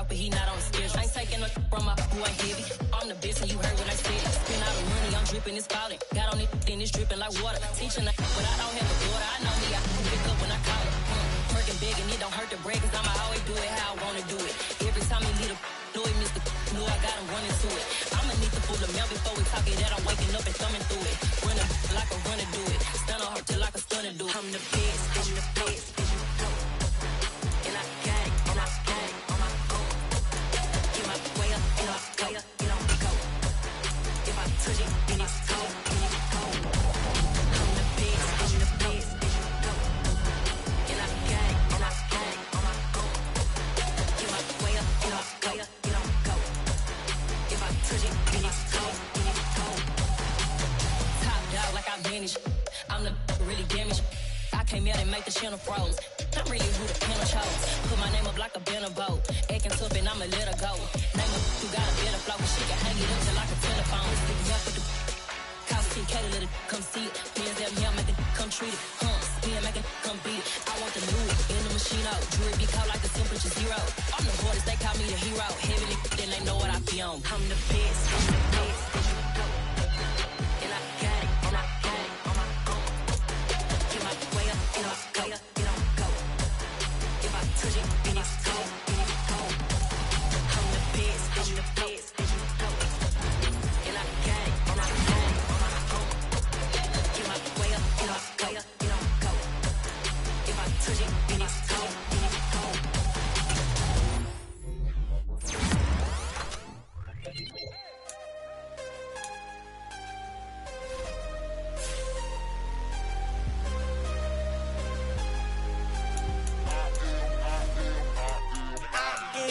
but he not on the schedule. I ain't taking no from my who ain't heavy. I'm the best and you heard what I said. Spend all the money, I'm dripping, it's falling. Got on it, then it's dripping like water. Teaching the but I don't have a daughter. I know me, I can pick up when I call her. Working big and it don't hurt the break, cause I'ma always do it how I wanna do it. Every time he lead a know it, Mr. Know I got him running to it. I'ma need to pull the mail before we talk it that I'm waking up and thumbing through it. Run up like a runner do it. Stun on her till like a stunner do it. I'm the best, I'm the best. And I got it, and I got it on my own. Get my way up, and I way up, it don't go. If I touch it, then it's cold, then it's cold. I'm the best, I'm the best. And I got it, and I got it on my own. Get my way up, and I way up, it don't go. If I touch it, then it's cold, then it's cold. Top dog like I manage. I'm the really damaged. I came out and make the channel froze. I'm really who the panel chose. Put my name up like a banner boat. Acting tough and I'ma let her go. Name her who got a better flow. She can hang it up till like a telephone. Stick me up with the cost TK to let it come see it. Hands down here, make it come treat it. Spin, make it come beat it. I want the new in the machine out. Jewelry be caught like the temperature zero. I'm the hardest, they call me the hero. Heavily, then they know what I be on. I'm the best, I'm the best. And I got it, and I got it on my own. Get my way up, and I way up, it don't go. If I touch it, then it's cold, then it's cold. I'm the best, I'm the best. And I got it, and I got it on my own. Get my way up, and I way up, it don't go. If I touch it, then it's cold, then it's cold.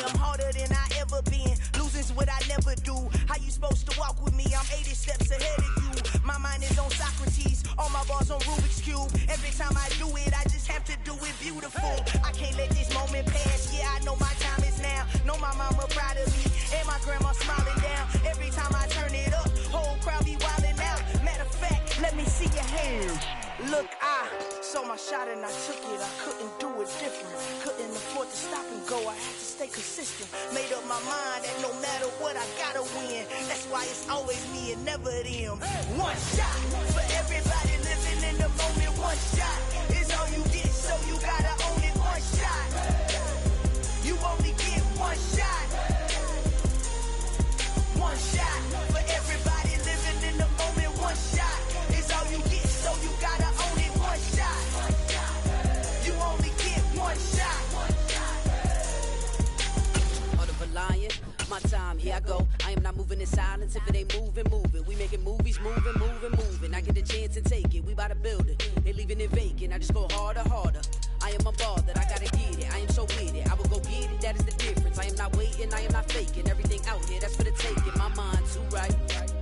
I'm harder than I ever been. Losing's what I never do. How you supposed to walk with me? I'm 80 steps ahead of you. My mind is on Socrates. All my bars on Rubik's Cube. Every time I do it, I just have to do it beautiful. I can't let this moment pass. Yeah, I know my time is now. Know my mama proud of me. And my grandma smiling down. Every time I turn it up, whole crowd be wilding out. Matter of fact, let me see your hands. Look, I saw my shot and I took it. I couldn't do it different. Couldn't afford to stop and go. I had to stay consistent. Made up my mind that no matter what, I gotta win. That's why it's always me and never them. One shot for everybody living in the moment. One shot is all you get, so you gotta own it. One shot. You only get one shot. One shot for everybody living in the moment. One shot is all you get, so you gotta own it. One shot. You only get one shot. Lion, my time, here I go. I am not moving in silence. If it ain't moving, moving. We making movies, moving. I get a chance and take it. We bout to build it. They leaving it vacant. I just go harder. I am a ball that I gotta get it. I am so with it. I will go get it. That is the difference. I am not waiting. I am not faking. Everything out here, that's for the taking. My mind too right.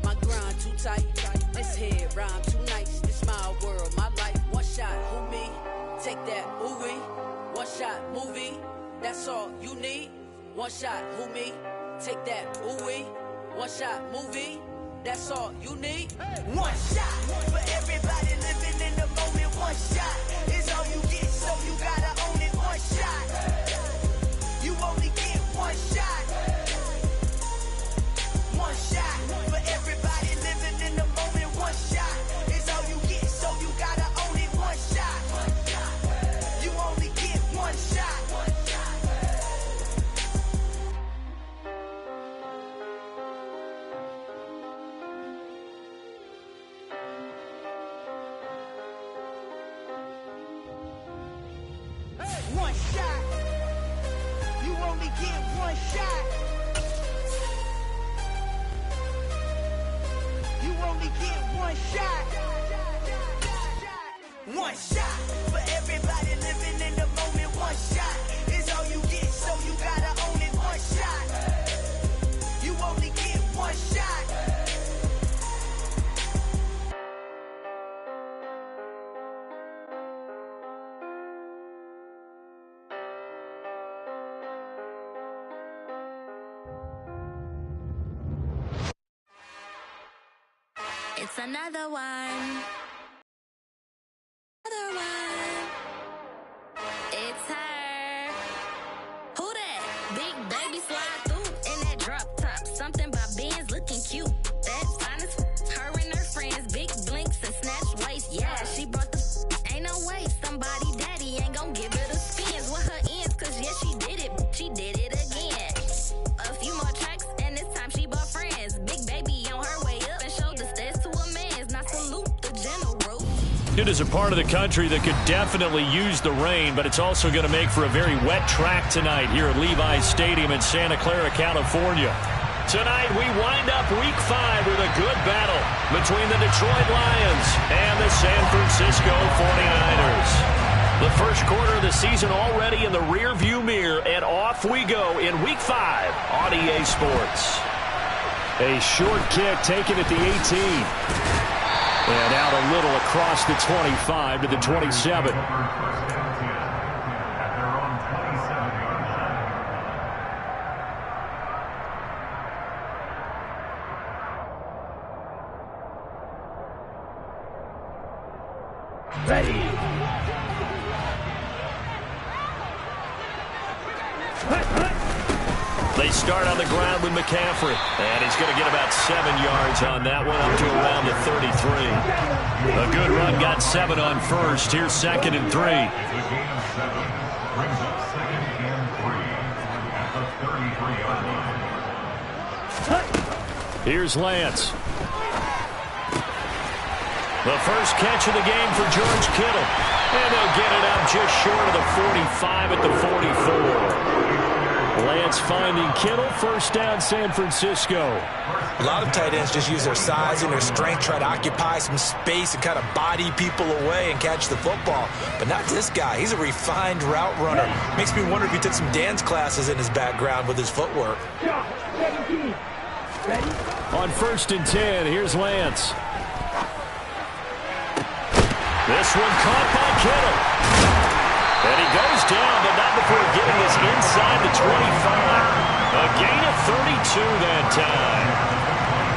My grind too tight. This head rhyme too nice. This my world, my life. One shot, who me? Take that, ooh wee. One shot, movie. That's all you need. One shot, who me? Take that, ooh wee. One shot, movie. That's all you need. One shot for everybody living in the moment. One shot is all you get, so you gotta own it. One shot. You only get one shot. One shot for everybody living in the moment. One shot is all you get, so you gotta own it. One shot. You only get one shot. One shot. You only get one shot. You only get one shot. One shot for everybody living in the moment. One shot is all you get, so you gotta own it. One shot. You only get one shot. It's another one. Another one. It's her. Who that? Big baby slide. It is a part of the country that could definitely use the rain, but it's also going to make for a very wet track tonight here at Levi's Stadium in Santa Clara, California. Tonight, we wind up Week 5 with a good battle between the Detroit Lions and the San Francisco 49ers. The first quarter of the season already in the rearview mirror, and off we go in Week 5 on EA Sports. A short kick taken at the 18. And out a little across the 25 to the 27. Ready. They start on the ground with McCaffrey. And he's going to get about 7 yards on that one, up to around the 33. A good run, got 7 on first. Here's 2nd and 3. Here's Lance. The first catch of the game for George Kittle. And they'll get it up just short of the 45 at the 44. Lance finding Kittle, first down San Francisco. A lot of tight ends just use their size and their strength, try to occupy some space and kind of body people away and catch the football. But not this guy. He's a refined route runner. Makes me wonder if he took some dance classes in his background with his footwork. On 1st and 10, here's Lance. This one caught by Kittle. And he goes down, but not before getting us inside the 25. A gain of 32 that time.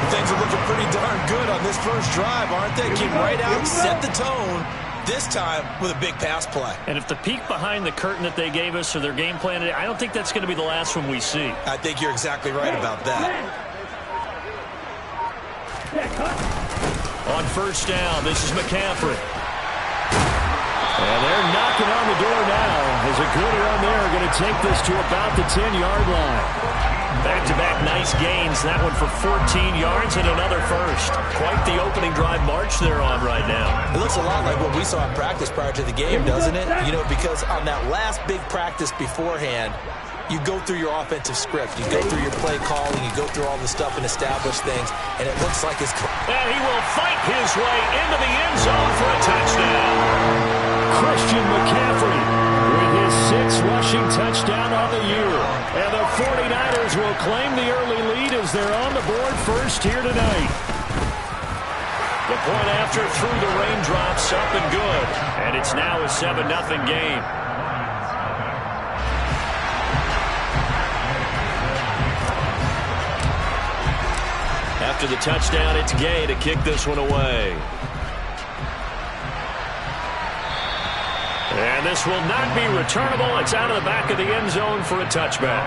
Things are looking pretty darn good on this first drive, aren't they? Came right out, set the tone, this time with a big pass play. And if the peek behind the curtain that they gave us or their game plan, I don't think that's going to be the last one we see. I think you're exactly right about that. On 1st down, this is McCaffrey. And they're knocking on the door now. As a good run there, going to take this to about the 10-yard line. Back-to-back nice gains. That one for 14 yards and another first. Quite the opening drive march they're on right now. It looks a lot like what we saw in practice prior to the game, doesn't it? You know, because on that last big practice beforehand, you go through your offensive script. You go through your play calling. You go through all the stuff and establish things. And it looks like it's... And he will fight his way into the end zone for a touchdown. Christian McCaffrey with his 6th rushing touchdown on the year. And the 49ers will claim the early lead as they're on the board first here tonight. The point after through the raindrops, up and good. And it's now a 7-0 game. After the touchdown, it's Gay to kick this one away. And this will not be returnable. It's out of the back of the end zone for a touchback.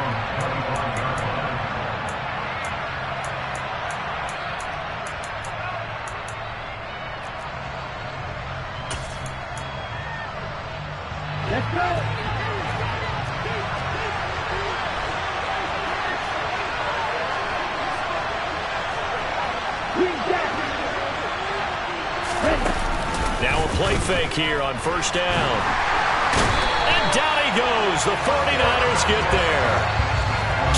Let's go. Now a play fake here on 1st down. And down he goes. The 49ers get there.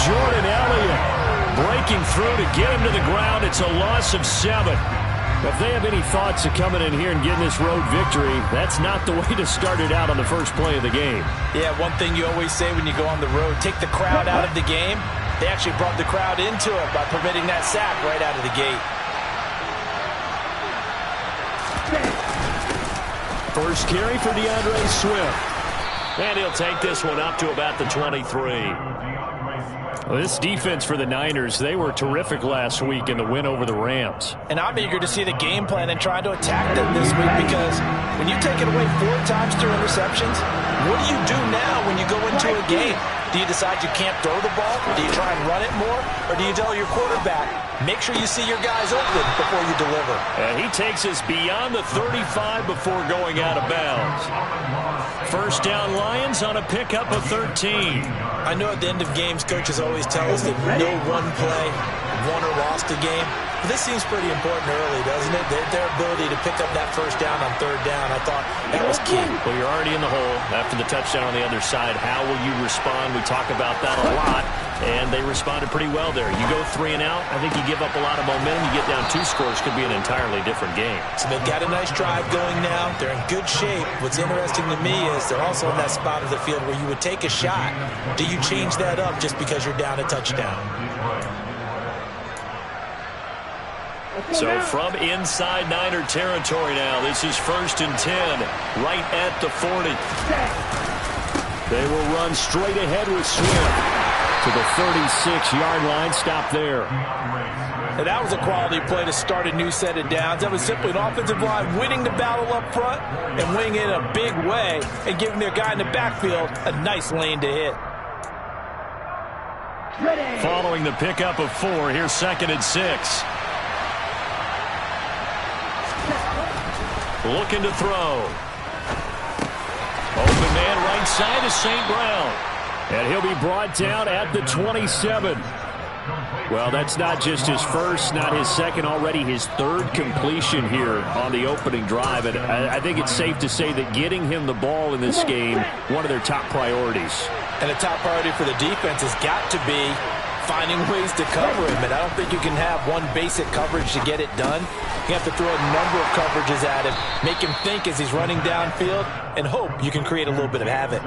Jordan Elliott breaking through to get him to the ground. It's a loss of 7. If they have any thoughts of coming in here and getting this road victory, that's not the way to start it out on the first play of the game. Yeah, one thing you always say when you go on the road, take the crowd out of the game. They actually brought the crowd into it by permitting that sack right out of the gate. First carry for DeAndre Swift. And he'll take this one up to about the 23. Well, this defense for the Niners, they were terrific last week in the win over the Rams. And I'm eager to see the game plan and try to attack them this week, because when you take it away 4 times through interceptions, what do you do now when you go into a game? Do you decide you can't throw the ball? Do you try and run it more? Or do you tell your quarterback, make sure you see your guys open before you deliver? And he takes us beyond the 35 before going out of bounds. First down Lions on a pickup of 13. I know at the end of games, coaches always tell us that no one play won or lost a game. This seems pretty important early, doesn't it? Their ability to pick up that first down on third down, I thought that was key. Well, you're already in the hole after the touchdown on the other side. How will you respond? We talk about that a lot, and they responded pretty well there. You go 3 and out, I think you give up a lot of momentum. You get down 2 scores, could be an entirely different game. So they've got a nice drive going now. They're in good shape. What's interesting to me is they're also in that spot of the field where you would take a shot. Do you change that up just because you're down a touchdown? So from inside Niner territory now, this is 1st and 10, right at the 40. They will run straight ahead with Swift to the 36-yard line. Stop there. And that was a quality play to start a new set of downs. That was simply an offensive line winning the battle up front and winning it in a big way and giving their guy in the backfield a nice lane to hit. Following the pickup of 4, here's 2nd and 6. Looking to throw. Open man right side is St. Brown. And he'll be brought down at the 27. Well, that's not just his first, not his second, already his 3rd completion here on the opening drive. And I think it's safe to say that getting him the ball in this game, one of their top priorities. And a top priority for the defense has got to be finding ways to cover him. And I don't think you can have one basic coverage to get it done. You have to throw a number of coverages at him, make him think as he's running downfield, and hope you can create a little bit of havoc.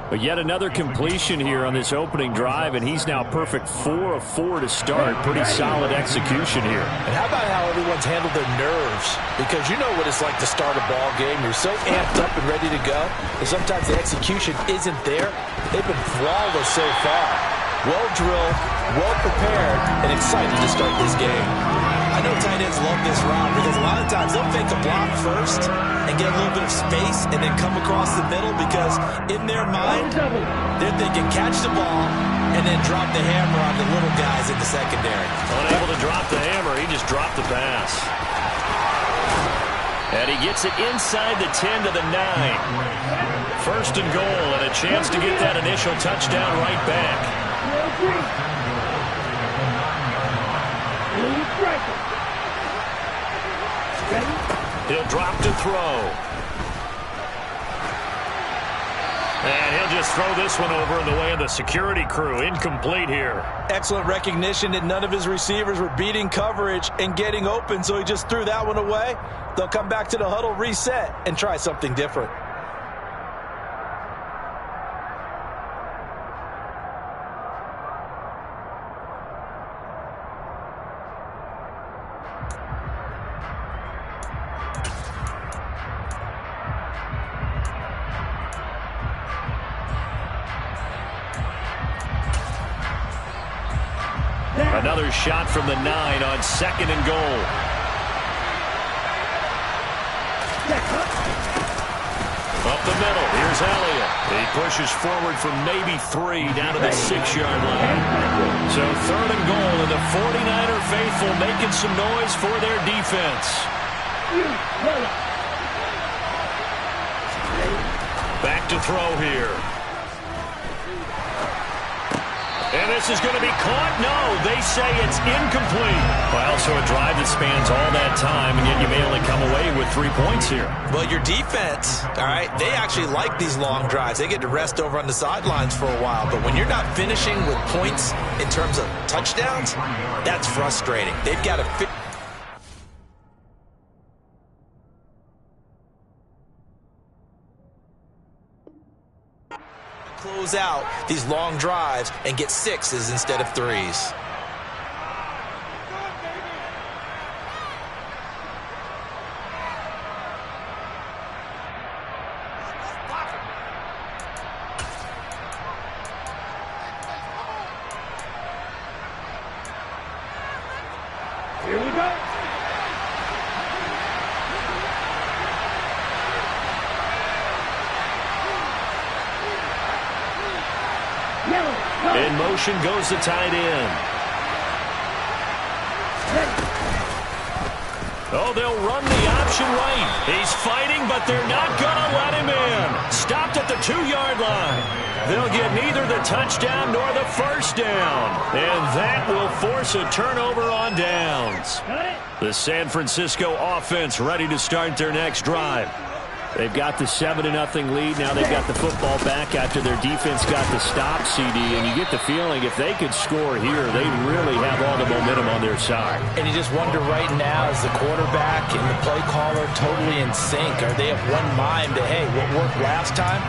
But yet another completion here on this opening drive, and he's now perfect 4 of 4 to start. Pretty solid execution here. And how about how everyone's handled their nerves? Because you know what it's like to start a ball game. You're so amped up and ready to go, and sometimes the execution isn't there. They've been flawless so far. Well drilled, well prepared, and excited to start this game. I know tight ends love this route because a lot of times they'll fake a block first and get a little bit of space and then come across the middle because in their mind, they're thinking catch the ball and then drop the hammer on the little guys in the secondary. Unable to drop the hammer, he just dropped the pass. And he gets it inside the 10 to the 9. 1st and goal and a chance to get that initial touchdown right back. He'll drop to throw. And he'll just throw this one over in the way of the security crew. Incomplete here. Excellent recognition that none of his receivers were beating coverage and getting open, so he just threw that one away. They'll come back to the huddle, reset, and try something different. Another shot from the 9 on 2nd and goal. Up the middle, here's Elliott. He pushes forward from maybe 3 down to the 6-yard line. So 3rd and goal, and the 49er faithful making some noise for their defense. Back to throw here. And this is going to be caught. No, they say it's incomplete. Well, so a drive that spans all that time, and yet you may only come away with 3 points here. Well, your defense, all right, they actually like these long drives. They get to rest over on the sidelines for a while. But when you're not finishing with points in terms of touchdowns, that's frustrating. They've got to fit. Close out these long drives and get 6s instead of 3s. Here we go. In motion goes the tight end. Oh, they'll run the option right. He's fighting, but they're not going to let him in. Stopped at the 2-yard line. They'll get neither the touchdown nor the first down. And that will force a turnover on downs. The San Francisco offense ready to start their next drive. They've got the 7-0 lead. Now they've got the football back after their defense got the stop, CD. And you get the feeling if they could score here, they really have all the momentum on their side. And you just wonder right now, is the quarterback and the play caller totally in sync? Are they of one mind that, hey, what worked last time?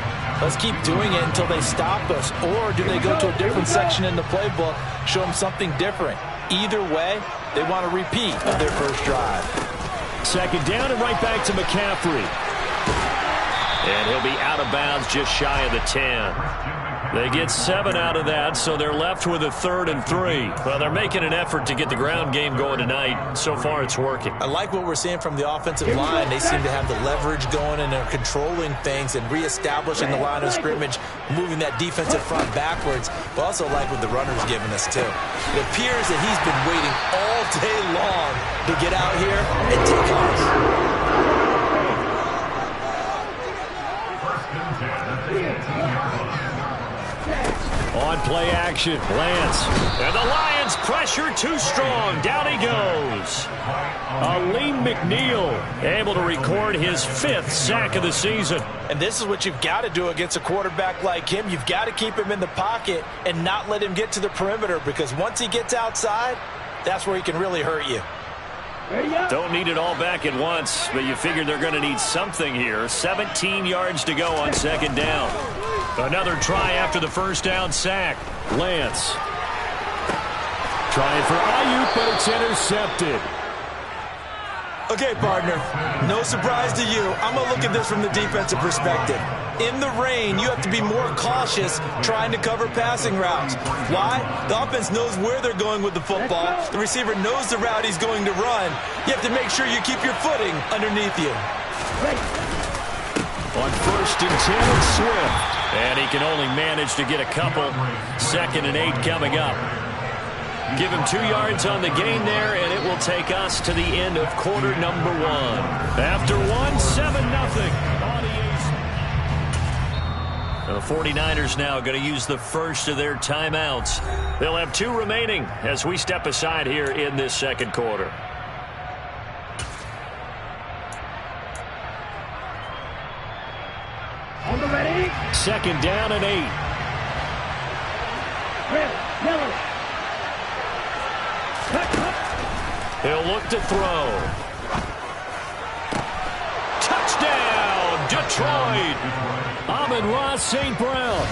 Let's keep doing it until they stop us. Or do they go to a different section in the playbook, show them something different? Either way, they want a repeat of their first drive. Second down and right back to McCaffrey. And he'll be out of bounds just shy of the 10. They get 7 out of that, so they're left with a 3rd and 3. Well, they're making an effort to get the ground game going tonight. So far, it's working. I like what we're seeing from the offensive line. They seem to have the leverage going and are controlling things and reestablishing the line of scrimmage, moving that defensive front backwards. But also like what the runner's giving us, too. It appears that he's been waiting all day long to get out here and take off. On play action, Lance. And the Lions pressure too strong. Down he goes. Aleem McNeil able to record his 5th sack of the season. And this is what you've got to do against a quarterback like him. You've got to keep him in the pocket and not let him get to the perimeter, because once he gets outside, that's where he can really hurt you. Don't need it all back at once, but you figure they're going to need something here. 17 yards to go on second down. Another try after the first down sack. Lance. Trying for Ayuk, but it's intercepted. Okay, partner, no surprise to you. I'm going to look at this from the defensive perspective. In the rain, you have to be more cautious trying to cover passing routes. Why? The offense knows where they're going with the football. The receiver knows the route he's going to run. You have to make sure you keep your footing underneath you. On 1st and 10, it's Swift. And he can only manage to get a couple. 2nd and 8 coming up. Give him 2 yards on the gain there, and it will take us to the end of quarter number 1. After 7-0. The 49ers now going to use the first of their timeouts. They'll have 2 remaining as we step aside here in this second quarter. On the ready. 2nd down and 8. Red, yellow. He'll look to throw. Touchdown, Detroit. Amon-Ra St. Brown.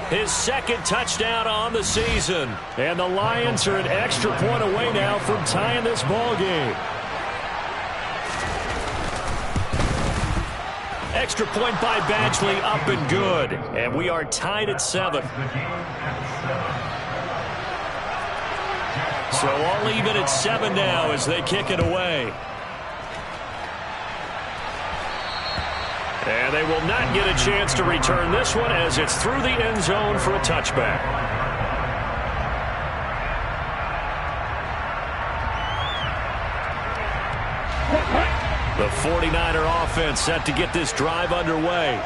His 2nd touchdown on the season. And the Lions are an extra point away now from tying this ball game. Extra point by Badgley, up and good. And we are tied at 7. So all even at 7 now as they kick it away. And they will not get a chance to return this one as it's through the end zone for a touchback. The 49er offense set to get this drive underway.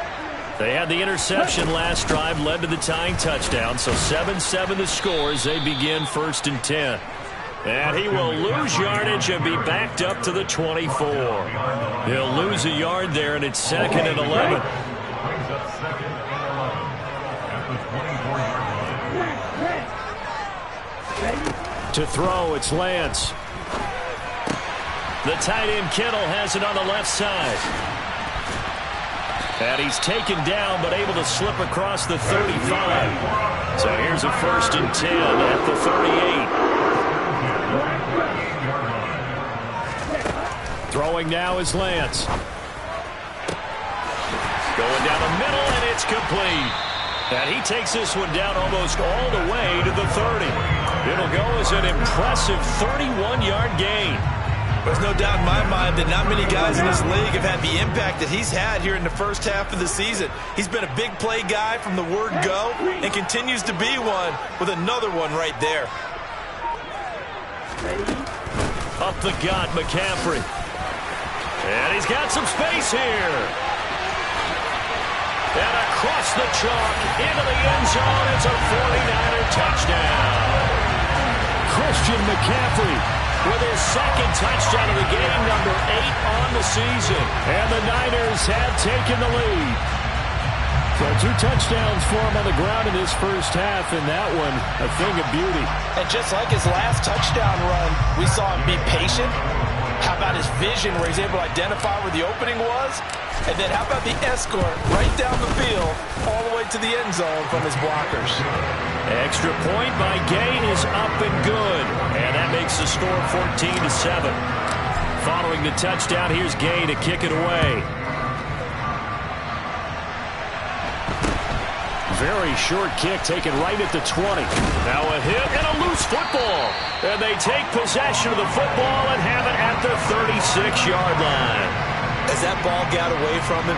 They had the interception last drive, led to the tying touchdown, so 7-7 the score as they begin 1st and 10. And he will lose yardage and be backed up to the 24. He'll lose a yard there, and it's 2nd and 11. To throw, it's Lance. The tight end Kittle has it on the left side. And he's taken down, but able to slip across the 35. So here's a 1st and 10 at the 38. Throwing now is Lance. Going down the middle, and it's complete. And he takes this one down almost all the way to the 30. It'll go as an impressive 31-yard gain. There's no doubt in my mind that not many guys in this league have had the impact that he's had here in the first half of the season. He's been a big play guy from the word go and continues to be one with another one right there. Up the gut, McCaffrey. And he's got some space here. And across the chalk into the end zone. It's a 49er touchdown. Christian McCaffrey with his second touchdown of the game, number 8 on the season. And the Niners have taken the lead. So 2 touchdowns for him on the ground in this first half, and that one a thing of beauty. And just like his last touchdown run, we saw him be patient. How about his vision where he's able to identify where the opening was? And then how about the escort right down the field all the way to the end zone from his blockers? Extra point by Gay is up and good. And that makes the score 14-7. Following the touchdown, here's Gay to kick it away. Very short kick taken right at the 20. Now a hit and a loose football. And they take possession of the football and have it at the 36-yard line. As that ball got away from him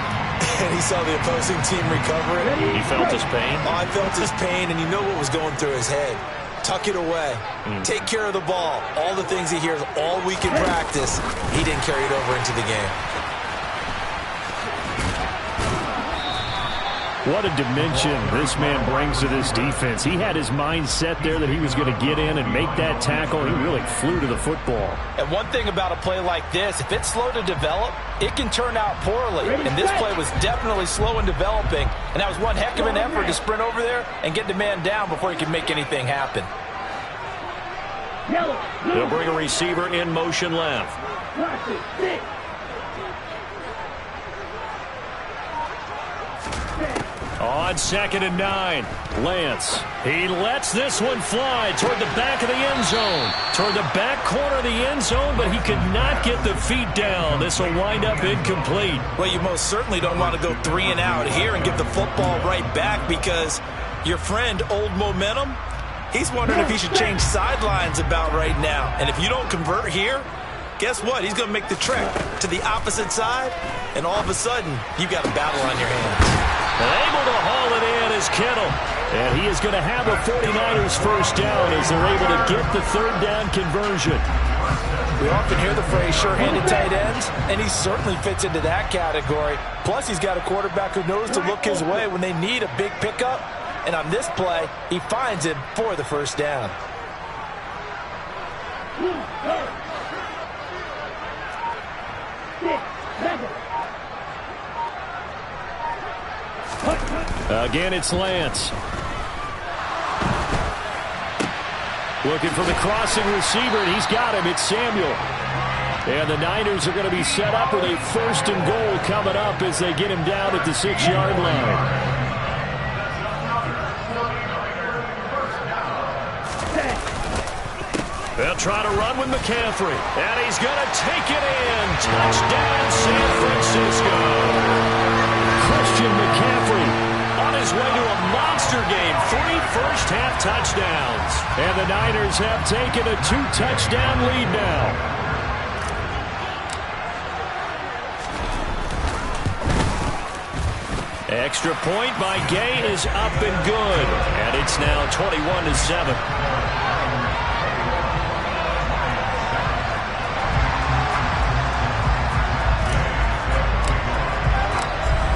and he saw the opposing team recover it. He felt his pain? Oh, I felt his pain, and you know what was going through his head. Tuck it away. Take care of the ball. All the things he hears all week in practice, he didn't carry it over into the game. What a dimension this man brings to this defense. He had his mind set there that he was going to get in and make that tackle. He really flew to the football. And one thing about a play like this, if it's slow to develop, it can turn out poorly. And this play was definitely slow in developing. And that was one heck of an effort to sprint over there and get the man down before he could make anything happen. They'll bring a receiver in motion left. On 2nd and 9, Lance. He lets this one fly toward the back of the end zone. Toward the back corner of the end zone, but he could not get the feet down. This will wind up incomplete. Well, you most certainly don't want to go 3 and out here and give the football right back, because your friend, Old Momentum, he's wondering if he should change sidelines about right now. And if you don't convert here, guess what? He's going to make the trek to the opposite side, and all of a sudden, you've got a battle on your hands. And able to haul it in is Kittle. And he is going to have a 49ers first down as they're able to get the 3rd down conversion. We often hear the phrase sure-handed tight ends, and he certainly fits into that category. Plus, he's got a quarterback who knows to look his way when they need a big pickup. And on this play, he finds it for the first down. Again, it's Lance. Looking for the crossing receiver, and he's got him. It's Samuel. And the Niners are going to be set up with a 1st and goal coming up as they get him down at the 6-yard line. They'll try to run with McCaffrey. And he's going to take it in. Touchdown, San Francisco. Christian McCaffrey on his way to a monster game. 3 first-half touchdowns. And the Niners have taken a 2-touchdown lead now. Extra point by Gay is up and good. And it's now 21-7.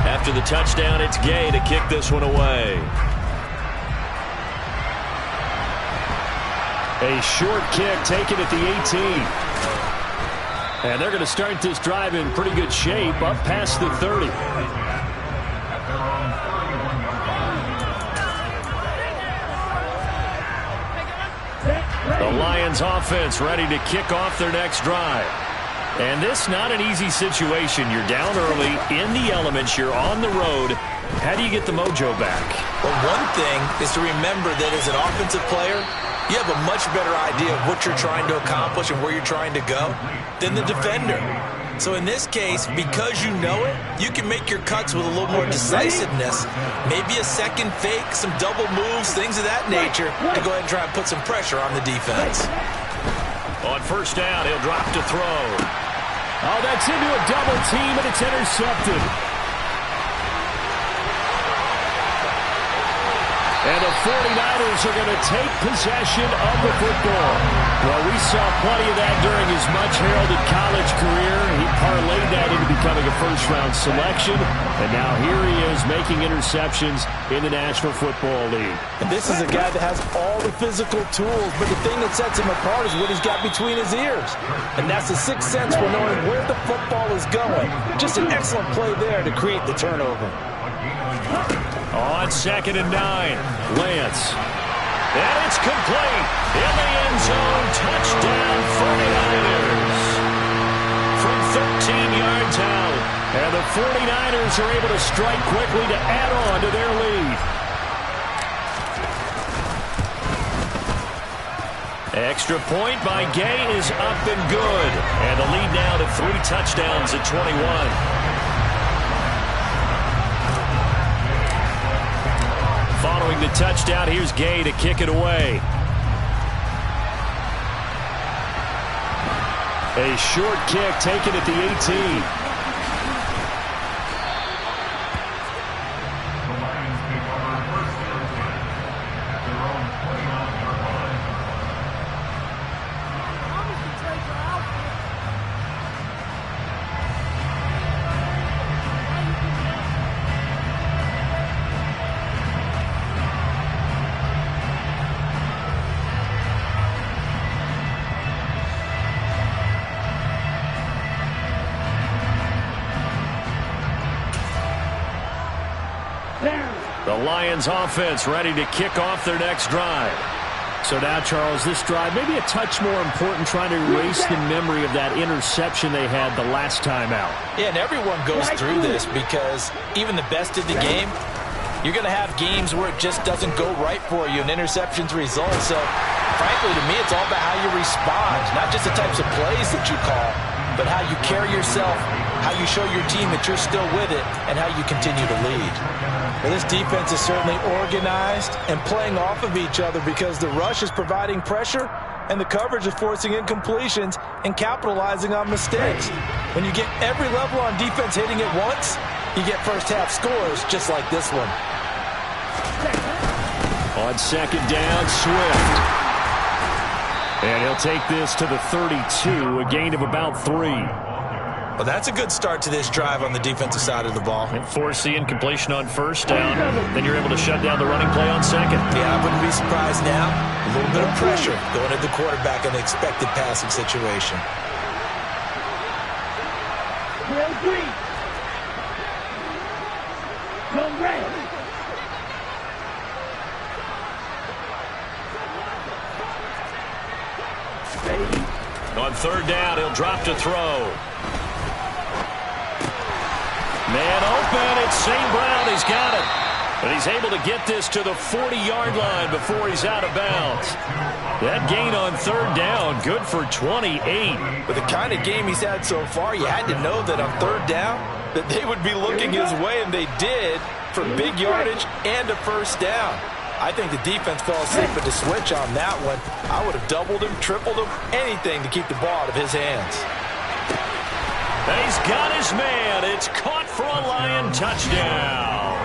After the touchdown, it's Gay to kick this one away. A short kick taken at the 18. And they're going to start this drive in pretty good shape, up past the 30. The Lions offense ready to kick off their next drive. And this not an easy situation. You're down early, in the elements, you're on the road. How do you get the mojo back? Well, one thing is to remember that as an offensive player, you have a much better idea of what you're trying to accomplish and where you're trying to go than the defender. So in this case, because you know it, you can make your cuts with a little more decisiveness. Maybe a second fake, some double moves, things of that nature, to go ahead and try and put some pressure on the defense. On first down, he'll drop to throw. Oh, that's into a double team, and it's intercepted. And the 49ers are going to take possession of the football. Well, we saw plenty of that during his much-heralded college career. He parlayed that into becoming a first-round selection. And now here he is making interceptions in the National Football League. And this is a guy that has all the physical tools, but the thing that sets him apart is what he's got between his ears. And that's the sixth sense for knowing where the football is going. Just an excellent play there to create the turnover. On 2nd and 9, Lance. And it's complete. In the end zone, touchdown 49ers. From 13 yards out. And the 49ers are able to strike quickly to add on to their lead. Extra point by Gay is up and good. And the lead now to 3 touchdowns at 21. Following the touchdown, here's Gay to kick it away. A short kick taken at the 18. The Lions offense ready to kick off their next drive. So now, Charles, this drive maybe a touch more important, trying to erase the memory of that interception they had the last time out. Yeah, and everyone goes through this because even the best in the game, you're going to have games where it just doesn't go right for you and interceptions result. So, frankly, to me, it's all about how you respond, not just the types of plays that you call, but how you carry yourself, how you show your team that you're still with it, and how you continue to lead. Well, this defense is certainly organized and playing off of each other because the rush is providing pressure and the coverage is forcing incompletions and capitalizing on mistakes. When you get every level on defense hitting at once, you get first-half scores just like this one. On 2nd down, Swift. And he'll take this to the 32, a gain of about 3. Well, that's a good start to this drive on the defensive side of the ball. And force the incompletion on 1st down. Then you're able to shut down the running play on 2nd. Yeah, I wouldn't be surprised now. A little bit of pressure going at the quarterback in the expected passing situation. Will Green. Come red. On 3rd down, he'll drop to throw. Man open, it's St. Brown. He's got it. But he's able to get this to the 40-yard line before he's out of bounds. That gain on 3rd down, good for 28. With the kind of game he's had so far, you had to know that on 3rd down, that they would be looking his way, and they did, for big yardage and a 1st down. I think the defense fell asleep at the switch on that one. I would have doubled him, tripled him, anything to keep the ball out of his hands. He's got his man. It's caught for a Lion touchdown.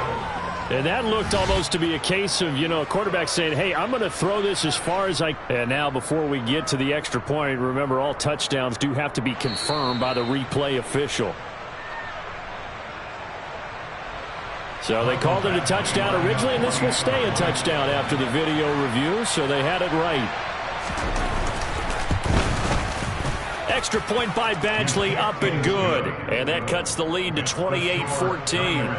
And that looked almost to be a case of, a quarterback saying, hey, I'm going to throw this as far as I can. And now before we get to the extra point, remember all touchdowns do have to be confirmed by the replay official. So they called it a touchdown originally, and this will stay a touchdown after the video review, so they had it right. Extra point by Badgley, up and good. And that cuts the lead to 28-14.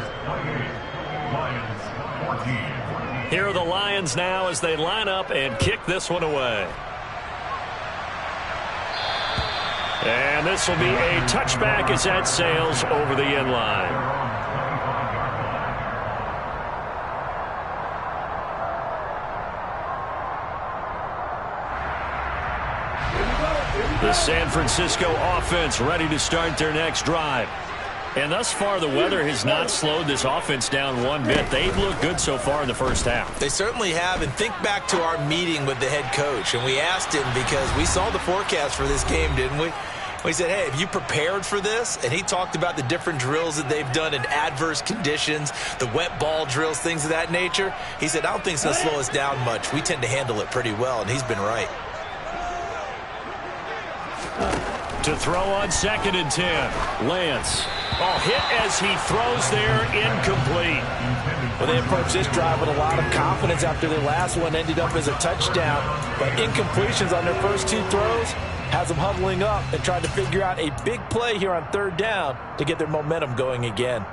Here are the Lions now as they line up and kick this one away. And this will be a touchback as that sails over the end line. The San Francisco offense ready to start their next drive. And thus far, the weather has not slowed this offense down one bit. They've looked good so far in the 1st half. They certainly have. And think back to our meeting with the head coach. And we asked him because we saw the forecast for this game, didn't we? He said, hey, have you prepared for this? And he talked about the different drills that they've done in adverse conditions, the wet ball drills, things of that nature. He said, I don't think it's going to slow us down much. We tend to handle it pretty well, and he's been right. To throw on 2nd and 10. Lance. Oh, hit as he throws there, incomplete. Well, they approached this drive with a lot of confidence after their last one ended up as a touchdown. But incompletions on their first 2 throws has them huddling up and trying to figure out a big play here on 3rd down to get their momentum going again.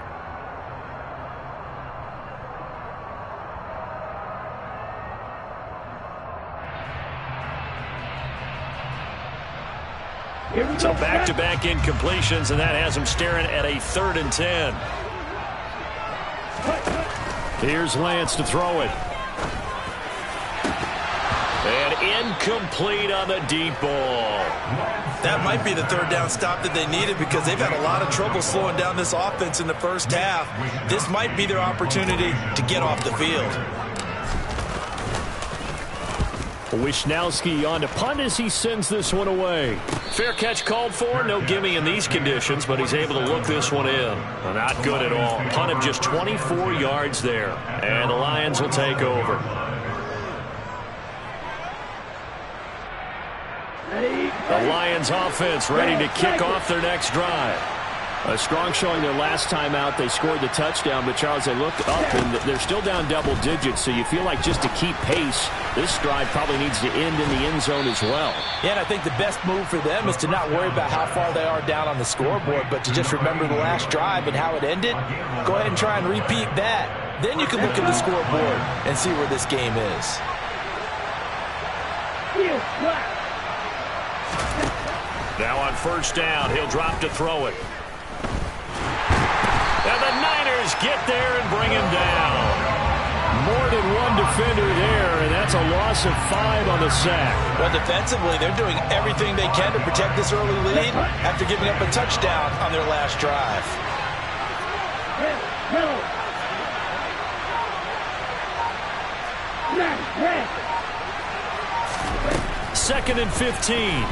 So back-to-back incompletions, and that has them staring at a 3rd and 10. Here's Lance to throw it. And incomplete on the deep ball. That might be the 3rd down stop that they needed because they've had a lot of trouble slowing down this offense in the first half. This might be their opportunity to get off the field. Wisnowski on to punt as he sends this one away. Fair catch called for. No gimme in these conditions, but he's able to look this one in. Not good at all. Punt of just 24 yards there. And the Lions will take over. The Lions offense ready to kick off their next drive. A strong showing their last time out. They scored the touchdown, but Charles, they looked up and they're still down double digits, so you feel like just to keep pace, this drive probably needs to end in the end zone as well. Yeah, and I think the best move for them is to not worry about how far they are down on the scoreboard, but to just remember the last drive and how it ended. Go ahead and try and repeat that. Then you can look at the scoreboard and see where this game is. Now on 1st down, he'll drop to throw it. And the Niners get there and bring him down. More than one defender there, and that's a loss of 5 on the sack. Well, defensively, they're doing everything they can to protect this early lead after giving up a touchdown on their last drive. 2nd and 15.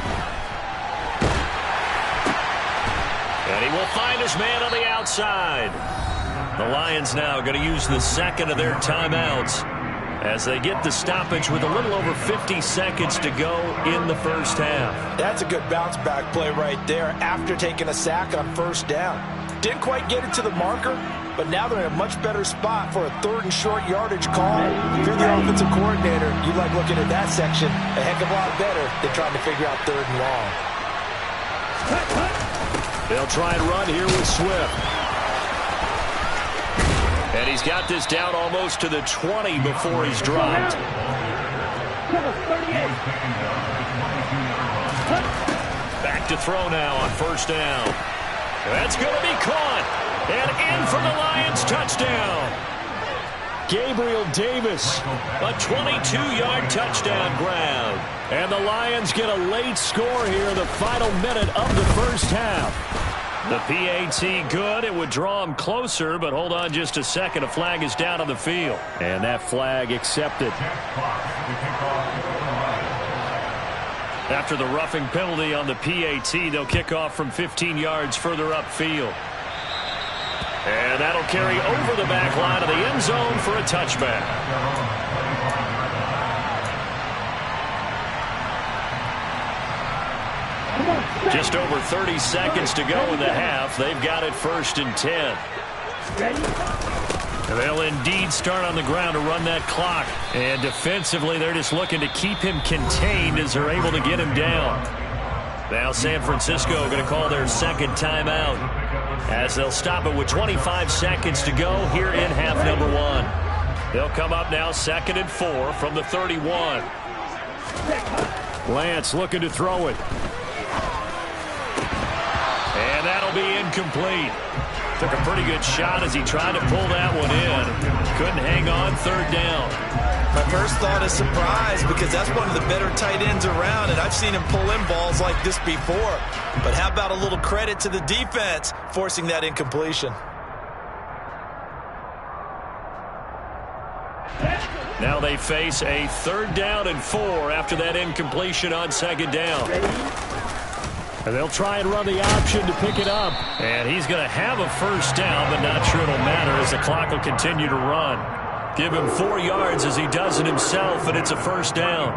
And he will find his man on the outside. The Lions now going to use the 2nd of their timeouts as they get the stoppage with a little over 50 seconds to go in the first half. That's a good bounce back play right there after taking a sack on 1st down. Didn't quite get it to the marker, but now they're in a much better spot for a 3rd and short yardage call. If you're the offensive coordinator, you like looking at that section a heck of a lot better than trying to figure out 3rd and long. They'll try and run here with Swift. And he's got this down almost to the 20 before he's dropped. Back to throw now on 1st down. That's going to be caught. And in for the Lions touchdown. Gabriel Davis, a 22-yard touchdown grab. And the Lions get a late score here in the final minute of the first half. The PAT good. It would draw him closer, but hold on just a second. A flag is down on the field. And that flag accepted. After the roughing penalty on the PAT, they'll kick off from 15 yards further upfield. And that'll carry over the back line of the end zone for a touchback. Just over 30 seconds to go in the half. They've got it 1st and 10. And they'll indeed start on the ground to run that clock. And defensively, they're just looking to keep him contained as they're able to get him down. Now San Francisco going to call their 2nd timeout as they'll stop it with 25 seconds to go here in half number 1. They'll come up now 2nd and 4 from the 31. Lance looking to throw it. And that'll be incomplete. Took a pretty good shot as he tried to pull that one in. Couldn't hang on 3rd down. My first thought is surprise because that's one of the better tight ends around, and I've seen him pull in balls like this before. But how about a little credit to the defense forcing that incompletion? Now they face a 3rd down and 4 after that incompletion on 2nd down. And they'll try and run the option to pick it up. And he's going to have a first down, but not sure it'll matter as the clock will continue to run. Give him 4 yards as he does it himself, and it's a first down.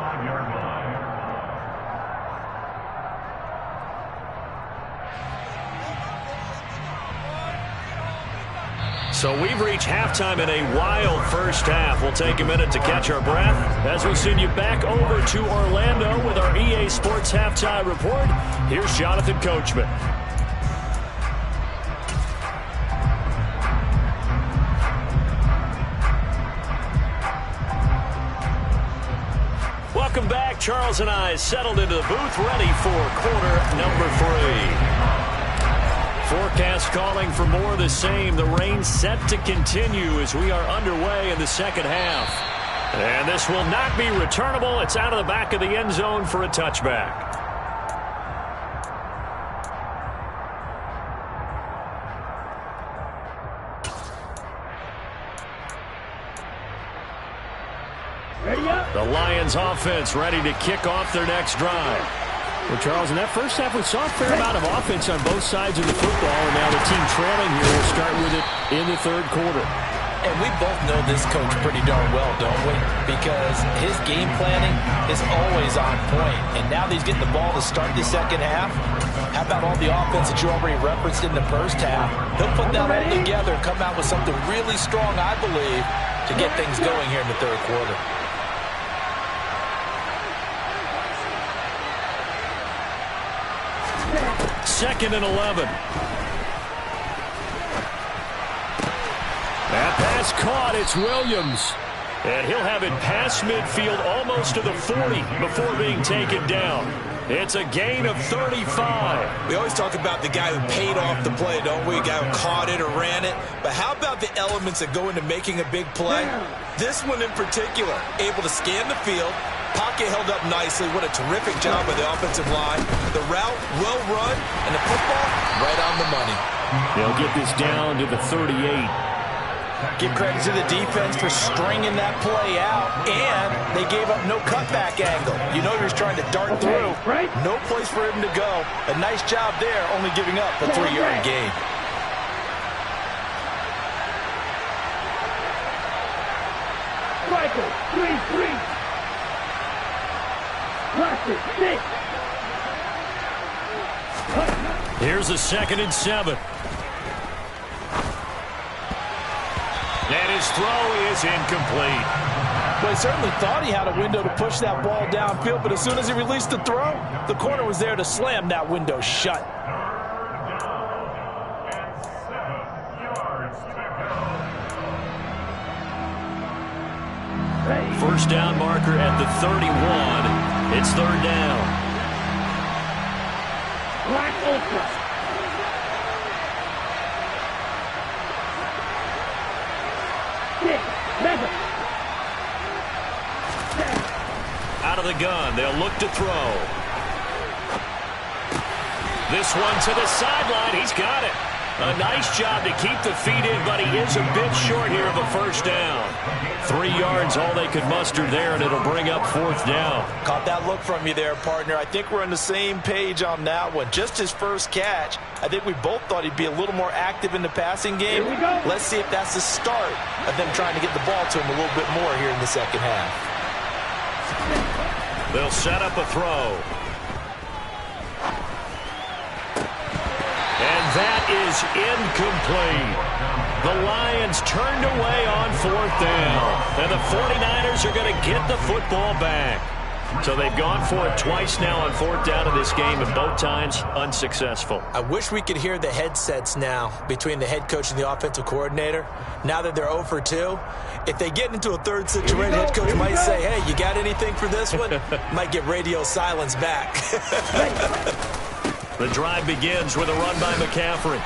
So we've reached halftime in a wild first half. We'll take a minute to catch our breath as we send you back over to Orlando with our EA Sports Halftime Report. Here's Jonathan Coachman. Welcome back. Charles and I settled into the booth, ready for quarter number 3. Forecast calling for more of the same. The rain set to continue as we are underway in the second half. And this will not be returnable. It's out of the back of the end zone for a touchback. The Lions offense ready to kick off their next drive. Well, Charles, in that first half, we saw a fair amount of offense on both sides of the football, and now the team trailing here will start with it in the third quarter. And we both know this coach pretty darn well, don't we? Because his game planning is always on point. And now that he's getting the ball to start the second half, how about all the offense that you already referenced in the first half? He'll put that all together and come out with something really strong, I believe, to get things going here in the third quarter. Second and 11. That pass caught. It's Williams. And he'll have it past midfield almost to the 40 before being taken down. It's a gain of 35. We always talk about the guy who paid off the play, don't we? A guy who caught it or ran it. But how about the elements that go into making a big play? This one in particular, able to scan the field. Pocket held up nicely. What a terrific job by the offensive line. The route, well run, and the football, right on the money. They'll get this down to the 38. Give credit to the defense for stringing that play out, and they gave up no cutback angle. You know he was trying to dart through. No place for him to go. A nice job there, only giving up a 3-yard gain. Michael, 3-3. Here's a 2nd and 7. And his throw is incomplete. Well, he certainly thought he had a window to push that ball downfield, but as soon as he released the throw, the corner was there to slam that window shut. First down marker at the 31. It's third down. Black Ultra. Out of the gun, they'll look to throw. This one to the sideline. He's got it. A nice job to keep the feet in, but he is a bit short here of a first down. 3 yards, all they could muster there, and it'll bring up fourth down. Caught that look from you there, partner. I think we're on the same page on that one. Just his first catch. I think we both thought he'd be a little more active in the passing game. Let's see if that's the start of them trying to get the ball to him a little bit more here in the second half. They'll set up a throw. And that is incomplete. The Lions turned away on fourth down. And the 49ers are going to get the football back. So they've gone for it twice now on fourth down in this game, and both times unsuccessful. I wish we could hear the headsets now between the head coach and the offensive coordinator. Now that they're 0 for 2, if they get into a third situation, head coach might say, hey, you got anything for this one? Might get radio silence back. The drive begins with a run by McCaffrey.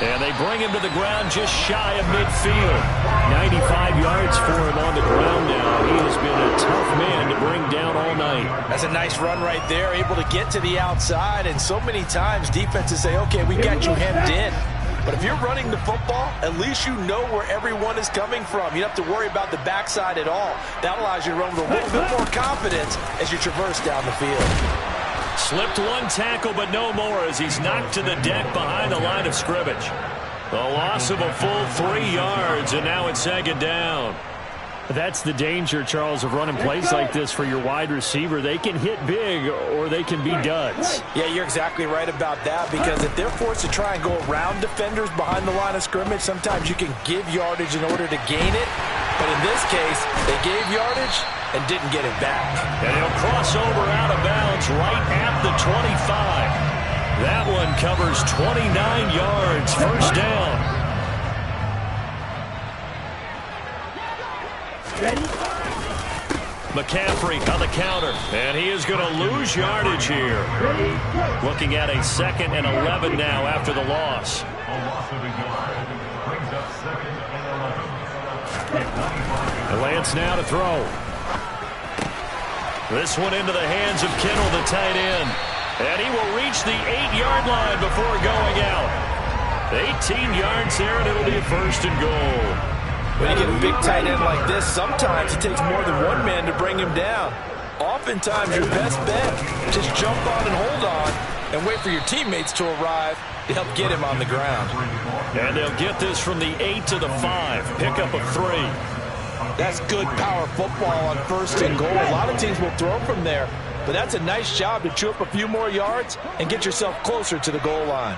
And they bring him to the ground just shy of midfield. 95 yards for him on the ground now. He has been a tough man to bring down all night. That's a nice run right there, able to get to the outside. And so many times defenses say, okay, we've got you hemmed in. But if you're running the football, at least you know where everyone is coming from. You don't have to worry about the backside at all. That allows you to run with a little bit more confidence as you traverse down the field. Slipped one tackle, but no more as he's knocked to the deck behind the line of scrimmage. A loss of a full 3 yards, and now it's 2nd down. That's the danger, Charles, of running plays like this for your wide receiver. They can hit big or they can be duds. Yeah, you're exactly right about that, because if they're forced to try and go around defenders behind the line of scrimmage, sometimes you can give yardage in order to gain it. But in this case, they gave yardage and didn't get it back. And he'll cross over out of bounds right at the 25. That one covers 29 yards, 1st down. McCaffrey on the counter, and he is going to lose yardage here. Looking at a 2nd and 11 now after the loss. Lance now to throw. This one into the hands of Kittle, the tight end. And he will reach the 8-yard line before going out. 18 yards there, and it'll be a 1st and goal. When you get a big tight end like this, sometimes it takes more than one man to bring him down. Oftentimes, your best bet, just jump on and hold on and wait for your teammates to arrive to help get him on the ground. And they'll get this from the 8 to the 5. Pickup of 3. That's good power football on 1st and goal. A lot of teams will throw from there, but that's a nice job to chew up a few more yards and get yourself closer to the goal line.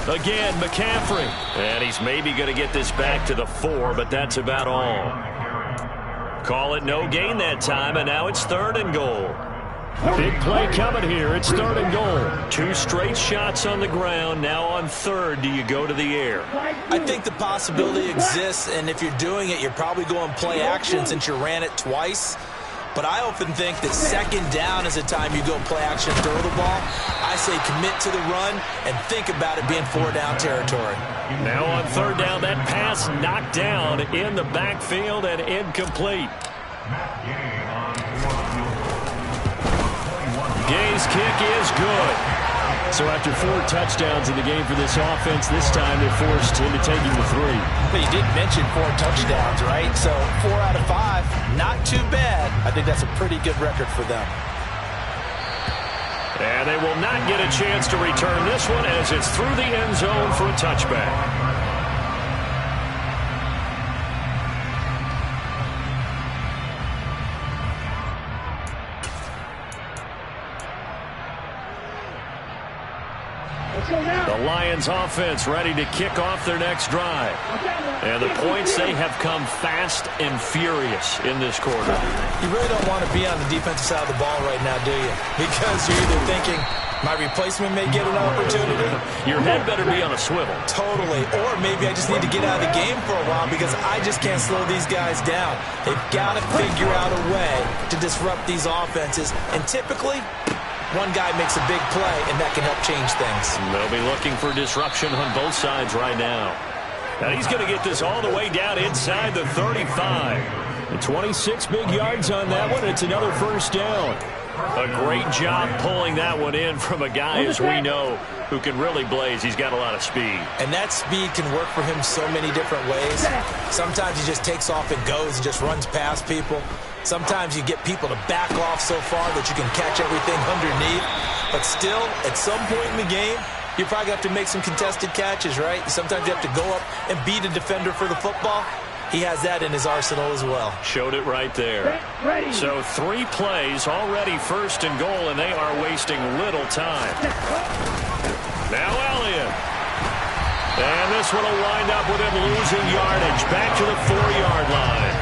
Again, McCaffrey. And he's maybe going to get this back to the 4, but that's about all. Call it no gain that time, and now it's 3rd and goal. Big play coming here. It's 3rd and goal. 2 straight shots on the ground. Now on 3rd, do you go to the air? I think the possibility exists, and if you're doing it, you're probably going play action since you ran it twice. But I often think that 2nd down is the time you go play action, throw the ball. I say commit to the run and think about it being 4-down territory. Now on 3rd down, that pass knocked down in the backfield and incomplete. Gay's kick is good. So after 4 touchdowns in the game for this offense, this time they're forced into taking the 3. But you did mention 4 touchdowns, right? So 4 out of 5, not too bad. I think that's a pretty good record for them. And they will not get a chance to return this one as it's through the end zone for a touchback. The Lions offense ready to kick off their next drive. And the points, they have come fast and furious in this quarter. You really don't want to be on the defensive side of the ball right now, do you? Because you're either thinking, my replacement may get an opportunity. Your head better be on a swivel. Totally. Or maybe I just need to get out of the game for a while because I just can't slow these guys down. They've got to figure out a way to disrupt these offenses. And typically, one guy makes a big play, and that can help change things. They'll be looking for disruption on both sides right now. And he's going to get this all the way down inside the 35. 26 big yards on that one. It's another 1st down. A great job pulling that one in from a guy, as we know, who can really blaze. He's got a lot of speed. And that speed can work for him so many different ways. Sometimes he just takes off and goes and just runs past people. Sometimes you get people to back off so far that you can catch everything underneath. But still, at some point in the game, you probably have to make some contested catches, right? Sometimes you have to go up and beat a defender for the football. He has that in his arsenal as well. Showed it right there. So 3 plays, already 1st and goal, and they are wasting little time. Now Elliott. And this one will wind up with him losing yardage. Back to the 4-yard line.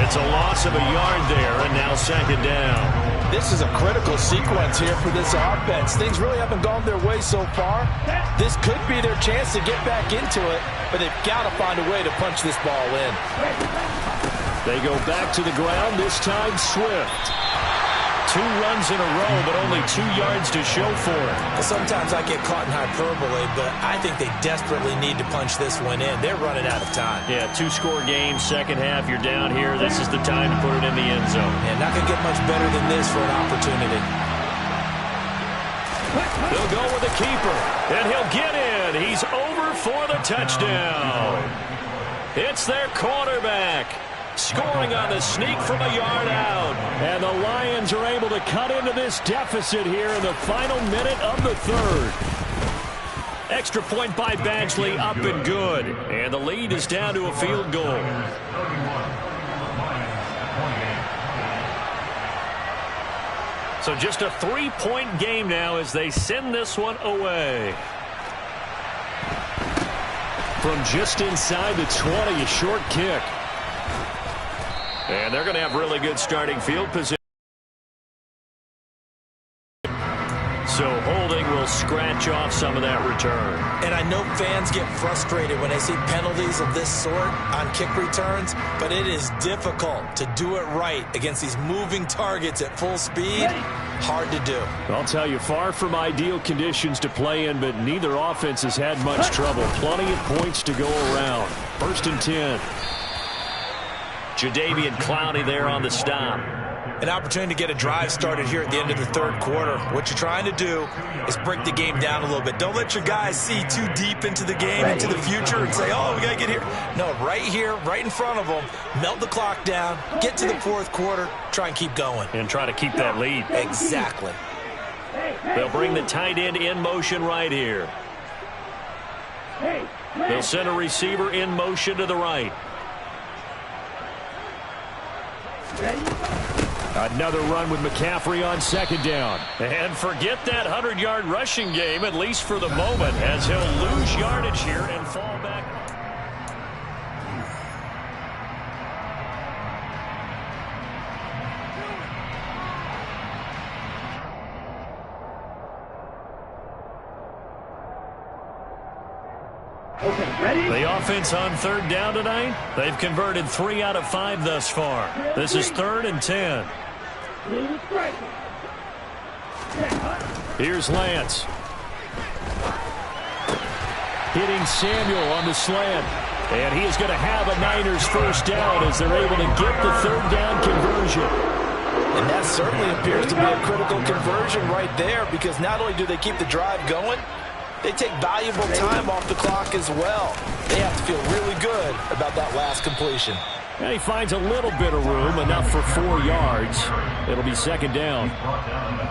It's a loss of a yard there, and now 2nd down. This is a critical sequence here for this offense. Things really haven't gone their way so far. This could be their chance to get back into it, but they've got to find a way to punch this ball in. They go back to the ground, this time Swift. 2 runs in a row, but only 2 yards to show for it. Sometimes I get caught in hyperbole, but I think they desperately need to punch this one in. They're running out of time. Yeah, 2-score game, second half, you're down here. This is the time to put it in the end zone. Yeah, not going to get much better than this for an opportunity. They'll go with the keeper, and he'll get in. He's over for the touchdown. It's their quarterback. scoring on the sneak from a yard out. And the Lions are able to cut into this deficit here in the final minute of the third. Extra point by Badgley, up and good. And the lead is down to a field goal. So just a 3-point game now as they send this one away. From just inside the 20, a short kick. And they're going to have really good starting field position. So holding will scratch off some of that return. And I know fans get frustrated when they see penalties of this sort on kick returns, but it is difficult to do it right against these moving targets at full speed. Hard to do. I'll tell you, far from ideal conditions to play in, but neither offense has had much trouble. Plenty of points to go around. 1st and 10. Jadeveon Clowney there on the stop. An opportunity to get a drive started here at the end of the third quarter. What you're trying to do is break the game down a little bit. Don't let your guys see too deep into the game, into the future, and say, oh, we got to get here. No, right here, right in front of them, melt the clock down, get to the fourth quarter, try and keep going. And try to keep that lead. Exactly. They'll bring the tight end in motion right here. They'll send a receiver in motion to the right. Another run with McCaffrey on 2nd down. And forget that 100-yard rushing game, at least for the moment, as he'll lose yardage here and fall back. Okay, ready? The offense on 3rd down tonight, they've converted 3 out of 5 thus far. This is 3rd and 10. Here's Lance. Hitting Samuel on the slant. And he is going to have a Niners 1st down as they're able to get the 3rd down conversion. And that certainly appears to be a critical conversion right there, because not only do they keep the drive going, they take valuable time off the clock as well. They have to feel really good about that last completion. And he finds a little bit of room, enough for 4 yards. It'll be 2nd down.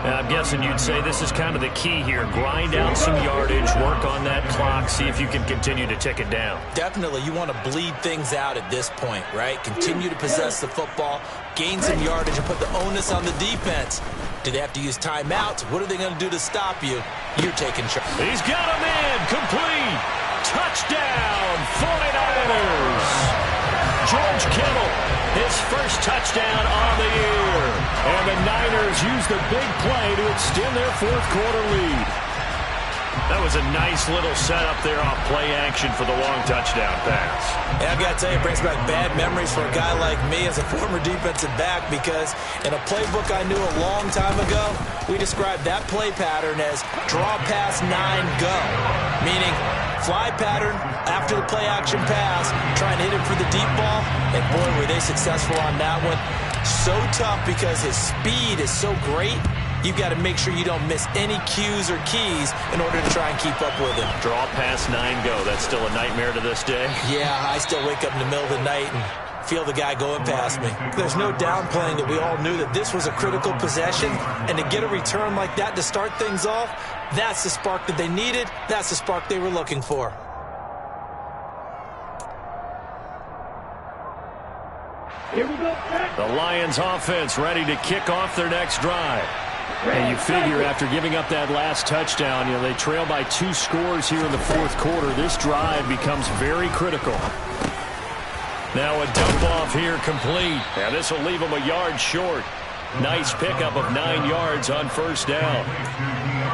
And I'm guessing you'd say this is kind of the key here. Grind out some yardage, work on that clock, see if you can continue to tick it down. Definitely, you want to bleed things out at this point, right? Continue to possess the football, gain some yardage, and put the onus on the defense. Do they have to use timeouts? What are they going to do to stop you? You're taking charge. He's got him in. Complete. Touchdown, 49ers. George Kittle, his 1st touchdown on the year. And the Niners use the big play to extend their 4th quarter lead. That was a nice little setup there off play action for the long touchdown pass. And I've got to tell you, it brings back bad memories for a guy like me as a former defensive back, because in a playbook I knew a long time ago, we described that play pattern as draw pass 9 go, meaning fly pattern after the play action pass, trying to hit him for the deep ball, and boy, were they successful on that one. So tough because his speed is so great. You've got to make sure you don't miss any cues or keys in order to try and keep up with him. Draw past 9 go. That's still a nightmare to this day. Yeah, I still wake up in the middle of the night and feel the guy going past me. There's no downplaying that we all knew that this was a critical possession, and to get a return like that to start things off, that's the spark that they needed. That's the spark they were looking for. Here we go. The Lions offense ready to kick off their next drive. And you figure after giving up that last touchdown, they trail by 2 scores here in the 4th quarter. This drive becomes very critical. Now a dump off here complete. And this will leave them a yard short. Nice pickup of 9 yards on 1st down.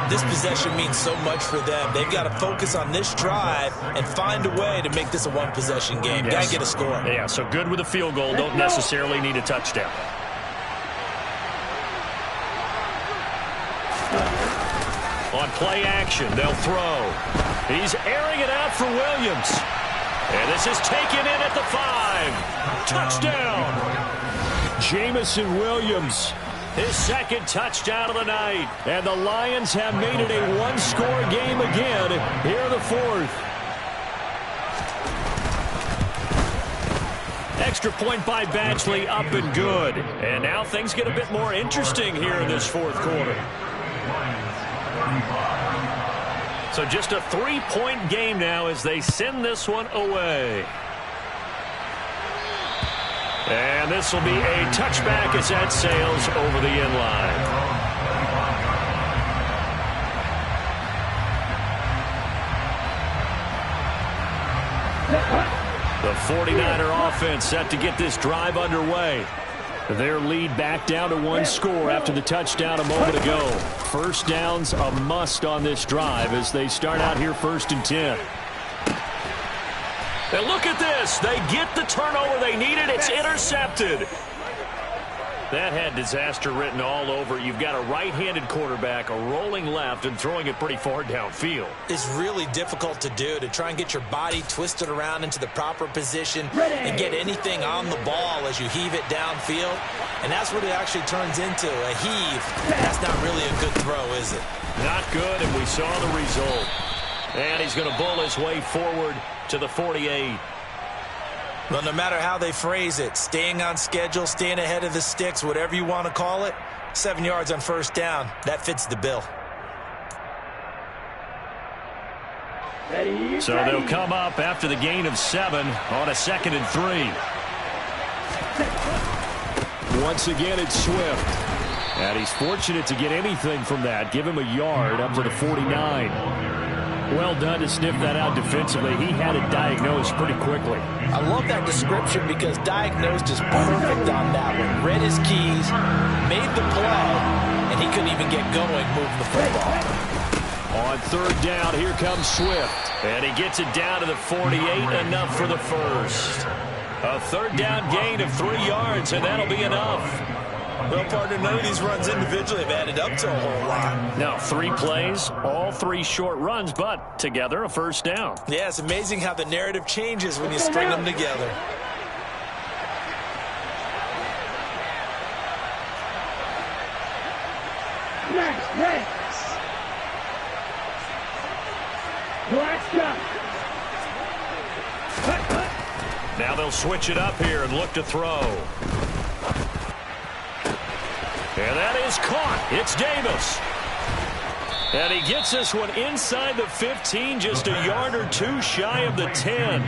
This possession means so much for them. They've got to focus on this drive and find a way to make this a one-possession game. Yes. Got to get a score. Yeah, so good with a field goal. Don't necessarily need a touchdown. On play action, they'll throw. He's airing it out for Williams. And this is taken in at the 5. Touchdown. Jamison Williams, his 2nd touchdown of the night. And the Lions have made it a 1-score game again here in the 4th. Extra point by Badgley, up and good. And now things get a bit more interesting here in this fourth quarter. So just a 3-point game now as they send this one away. And this will be a touchback as that sails over the end line. The 49er offense set to get this drive underway. Their lead back down to 1 score after the touchdown a moment ago. First down's a must on this drive as they start out here 1st and 10. And look at this. They get the turnover they needed. It's intercepted. That had disaster written all over. You've got a right-handed quarterback, a rolling left, and throwing it pretty far downfield. It's really difficult to do, to try and get your body twisted around into the proper position and get anything on the ball as you heave it downfield. And that's what it actually turns into, a heave. That's not really a good throw, is it? Not good, and we saw the result. And he's going to bull his way forward to the 48. Well, no matter how they phrase it, staying on schedule, staying ahead of the sticks, whatever you want to call it, 7 yards on first down, that fits the bill. So they'll come up after the gain of 7 on a 2nd and 3. Once again, it's Swift. And he's fortunate to get anything from that. Give him a yard up to the 49. Well done to sniff that out defensively. He had it diagnosed pretty quickly. I love that description because diagnosed is perfect on that one. Read his keys, made the play, and he couldn't even get going moving the football. On 3rd down, here comes Swift. And he gets it down to the 48, enough for the first. A 3rd down gain of 3 yards, and that'll be enough. Well, partner, none of these runs individually have added up to a whole lot. Now, 3 plays, all 3 short runs, but together a first down. Yeah, it's amazing how the narrative changes when you string them together. Now they'll switch it up here and look to throw. And that is caught. It's Davis. And he gets this one inside the 15, just a yard or 2 shy of the 10.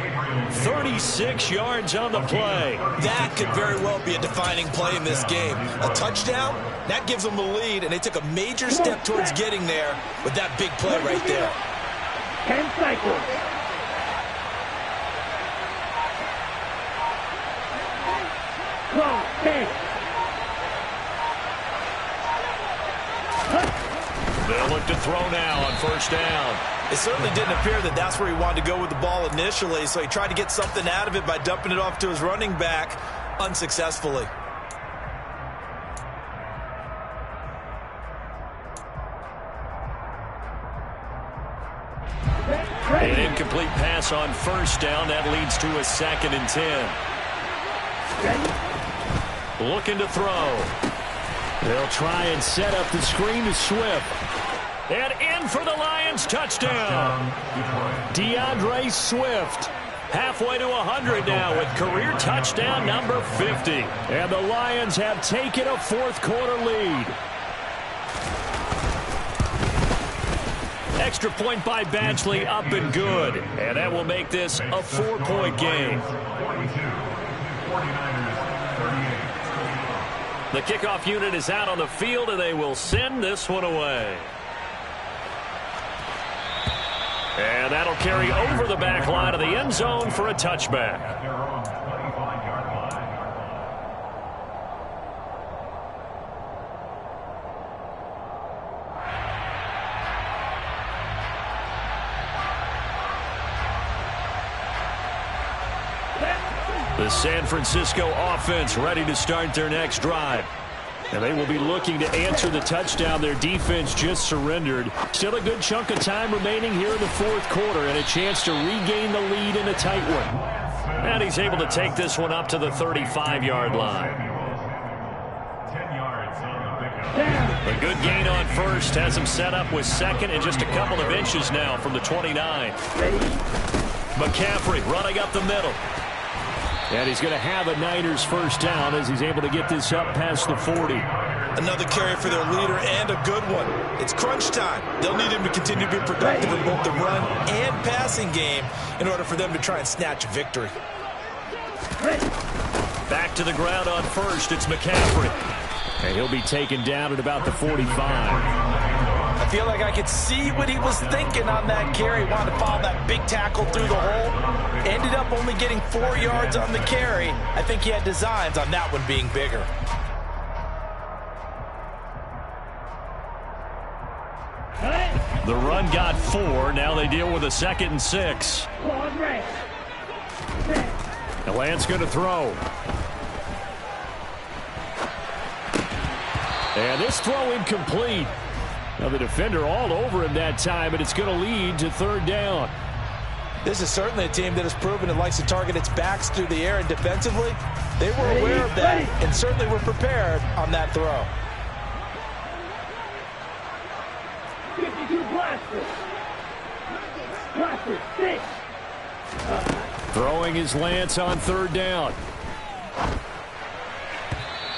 36 yards on the play. That could very well be a defining play in this game. A touchdown, that gives them the lead, and they took a major step towards getting there with that big play right there. 10 cycles. Close, 10. They'll look to throw now on first down. It certainly didn't appear that that's where he wanted to go with the ball initially, so he tried to get something out of it by dumping it off to his running back unsuccessfully. An incomplete pass on first down. That leads to a 2nd and 10. Looking to throw. They'll try and set up the screen to Swift. And in for the Lions, touchdown. DeAndre Swift. Halfway to 100 now with career touchdown number 50. And the Lions have taken a 4th quarter lead. Extra point by Badgley, up and good. And that will make this a 4-point game. The kickoff unit is out on the field, and they will send this one away. And that'll carry over the back line of the end zone for a touchback. The San Francisco offense ready to start their next drive. And they will be looking to answer the touchdown their defense just surrendered. Still a good chunk of time remaining here in the 4th quarter and a chance to regain the lead in a tight one. And he's able to take this one up to the 35-yard line. A good gain on first has him set up with 2nd and just a couple of inches now from the 29. McCaffrey running up the middle. And he's going to have a Niners first down as he's able to get this up past the 40. Another carry for their leader and a good one. It's crunch time. They'll need him to continue to be productive in both the run and passing game in order for them to try and snatch a victory. Back to the ground on first. It's McCaffrey. And he'll be taken down at about the 45. I feel like I could see what he was thinking on that carry. Wanted to follow that big tackle through the hole. Ended up only getting 4 yards on the carry. I think he had designs on that one being bigger. The run got 4. Now they deal with a 2nd and 6. The Lance going to throw. And this throw incomplete. Now the defender all over him that time, and it's going to lead to 3rd down. This is certainly a team that has proven it likes to target its backs through the air, and defensively, they were aware of that and certainly were prepared on that throw. 52 Blaster 6. Throwing his Lance on 3rd down.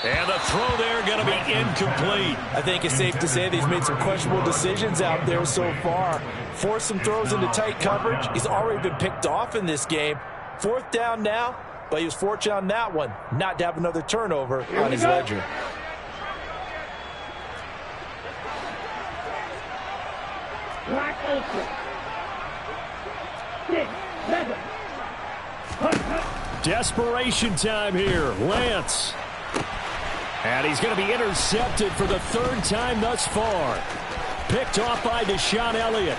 And the throw there going to be incomplete. I think it's safe to say that he's made some questionable decisions out there so far. Forced some throws into tight coverage. He's already been picked off in this game. 4th down now, but he was fortunate on that one not to have another turnover on his ledger. Black Ultra 6, 7. Desperation time here. Lance. And he's going to be intercepted for the 3rd time thus far. Picked off by Deshaun Elliott.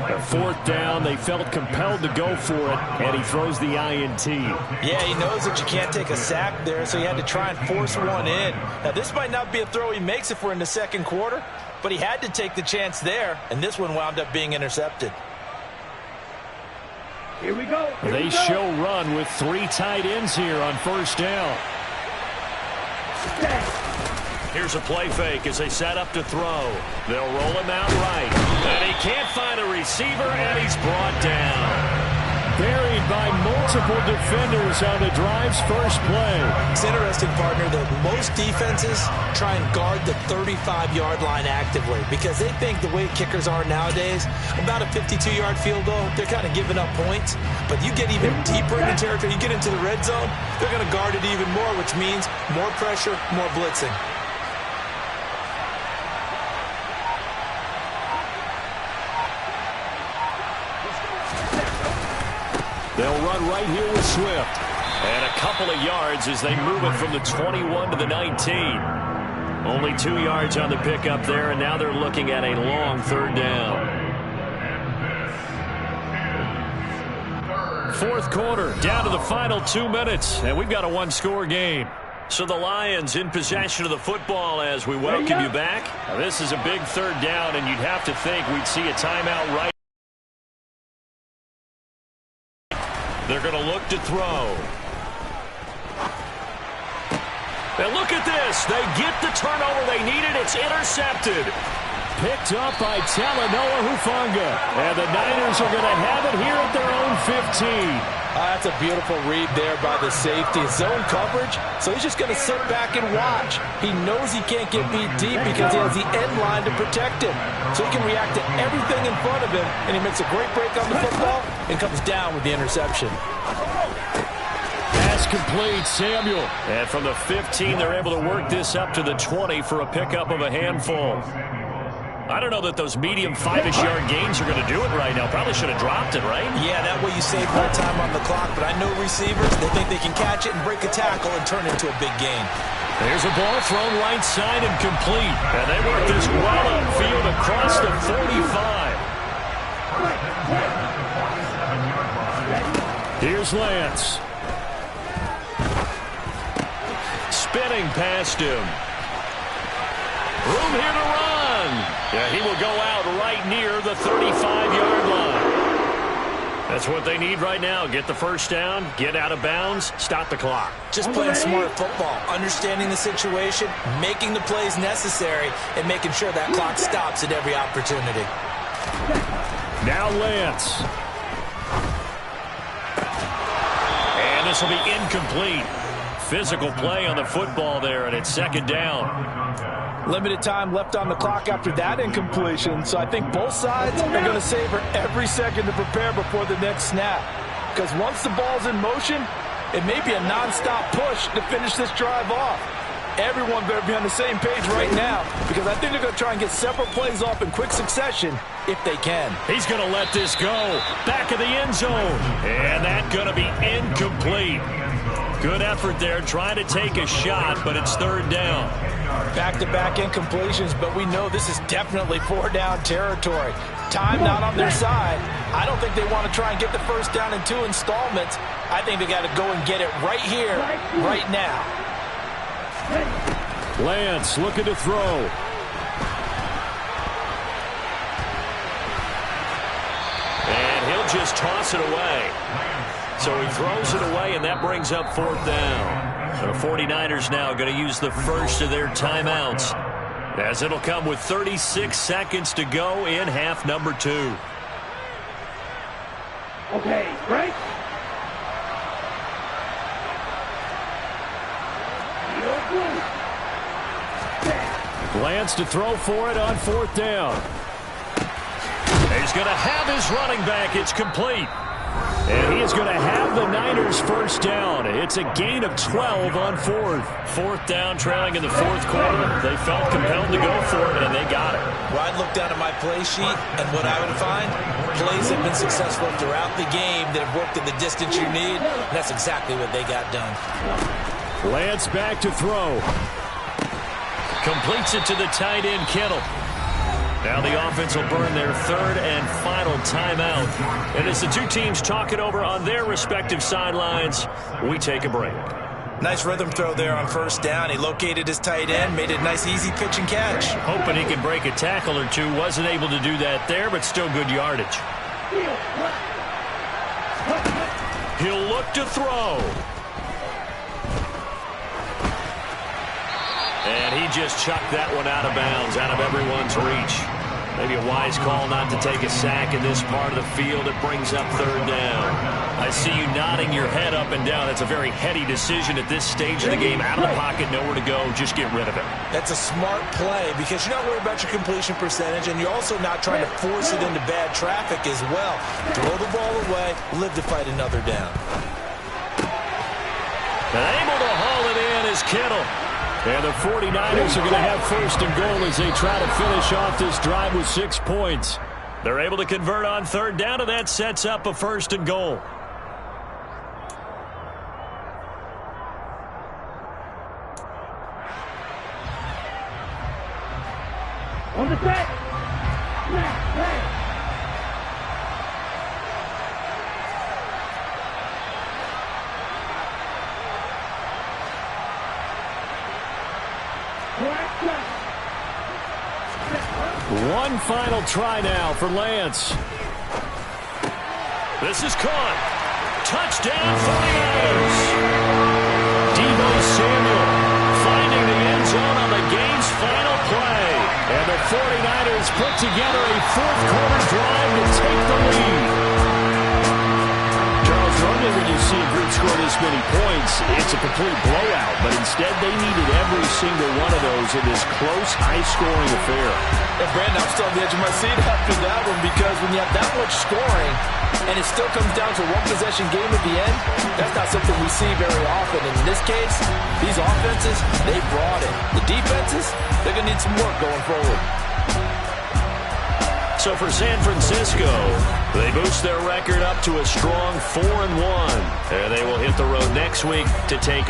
The 4th down, they felt compelled to go for it, and he throws the INT. Yeah, he knows that you can't take a sack there, so he had to try and force one in. Now, this might not be a throw he makes if we're in the 2nd quarter, but he had to take the chance there, and this one wound up being intercepted. Here we go. They show run with 3 tight ends here on 1st down. Here's a play fake as they set up to throw. They'll roll him out right. And he can't find a receiver, and he's brought down. Buried by multiple defenders on the drive's first play. It's interesting, partner, that most defenses try and guard the 35-yard line actively because they think the way kickers are nowadays, about a 52-yard field goal, they're kind of giving up points. But you get even deeper into territory, you get into the red zone, they're going to guard it even more, which means more pressure, more blitzing. They'll run right here with Swift. And a couple of yards as they move it from the 21 to the 19. Only 2 yards on the pickup there, and now they're looking at a long 3rd down. 4th quarter, down to the final 2 minutes, and we've got a 1-score game. So the Lions in possession of the football as we welcome you back. Now, this is a big 3rd down, and you'd have to think we'd see a timeout right. They're going to look to throw. And look at this. They get the turnover they needed. It's intercepted. Picked up by Talanoa Hufanga. And the Niners are going to have it here at their own 15. That's a beautiful read there by the safety. Zone coverage, so he's just going to sit back and watch. He knows he can't get beat deep because he has the end line to protect him. So he can react to everything in front of him, and he makes a great break on the football and comes down with the interception. Pass complete, Samuel. And from the 15, they're able to work this up to the 20 for a pickup of a handful. I don't know that those medium 5-ish yard gains are going to do it right now. Probably should have dropped it, right? Yeah, that way you save more time on the clock. But I know receivers, they think they can catch it and break a tackle and turn it into a big gain. There's a ball thrown right side and complete. And they work this well upfield across the 45. Here's Lance. Spinning past him. Room here to run. Yeah, he will go out right near the 35-yard line. That's what they need right now. Get the first down, get out of bounds, stop the clock. Just playing smart football, understanding the situation, making the plays necessary, and making sure that clock stops at every opportunity. Now Lance. this will be incomplete. Physical play on the football there, and it's second down. Limited time left on the clock after that incompletion, so I think both sides are going to savor every second to prepare before the next snap. Because once the ball's in motion, it may be a non-stop push to finish this drive off. Everyone better be on the same page right now, because I think they're going to try and get several plays off in quick succession if they can. He's going to let this go. Back of the end zone. And that's going to be incomplete. Good effort there, trying to take a shot, but it's third down. Back-to-back incompletions, but we know this is definitely four-down territory. Time not on their side. I don't think they want to try and get the first down in 2 installments. I think they got to go and get it right here, right now. Lance looking to throw. And he'll just toss it away. So he throws it away, and that brings up fourth down. So the 49ers now going to use the first of their timeouts, as it'll come with 36 seconds to go in half number 2. Okay, break. Lance to throw for it on fourth down. He's going to have his running back. It's complete. And he is going to have the Niners first down. It's a gain of 12 on fourth. Fourth down, trailing in the fourth quarter. They felt compelled to go for it, and they got it. Well, I'd look down at my play sheet, and what I would find, plays have been successful throughout the game that have worked in the distance you need, and that's exactly what they got done. Lance back to throw. Completes it to the tight end, Kittle. Now the offense will burn their third and final timeout. And as the two teams talk it over on their respective sidelines, we take a break. Nice rhythm throw there on first down. He located his tight end, made it a nice easy pitch and catch. Hoping he can break a tackle or two. Wasn't able to do that there, but still good yardage. He'll look to throw. And he just chucked that one out of bounds, out of everyone's reach. Maybe a wise call not to take a sack in this part of the field. It brings up third down. I see you nodding your head up and down. That's a very heady decision at this stage of the game. Out of the pocket, nowhere to go. Just get rid of it. That's a smart play because you're not worried about your completion percentage, and you're also not trying to force it into bad traffic as well. Throw the ball away, live to fight another down. And able to haul it in is Kittle. And the 49ers are going to have first and goal as they try to finish off this drive with 6 points. They're able to convert on third down, and that sets up a first and goal. On the set. One final try now for Lance. This is caught. Touchdown 49ers. Deebo Samuel finding the end zone on the game's final play. And the 49ers put together a fourth quarter drive to take the lead. Charles, normally when you see a group score this many points, it's a complete blowout. But instead, they needed every single one of those in this close, high-scoring affair. And Brandon, I'm still on the edge of my seat after that one because when you have that much scoring and it still comes down to one possession game at the end, that's not something we see very often. And in this case, these offenses, they brought it. The defenses, they're going to need some work going forward. So for San Francisco, they boost their record up to a strong 4-1. And they will hit the road next week to take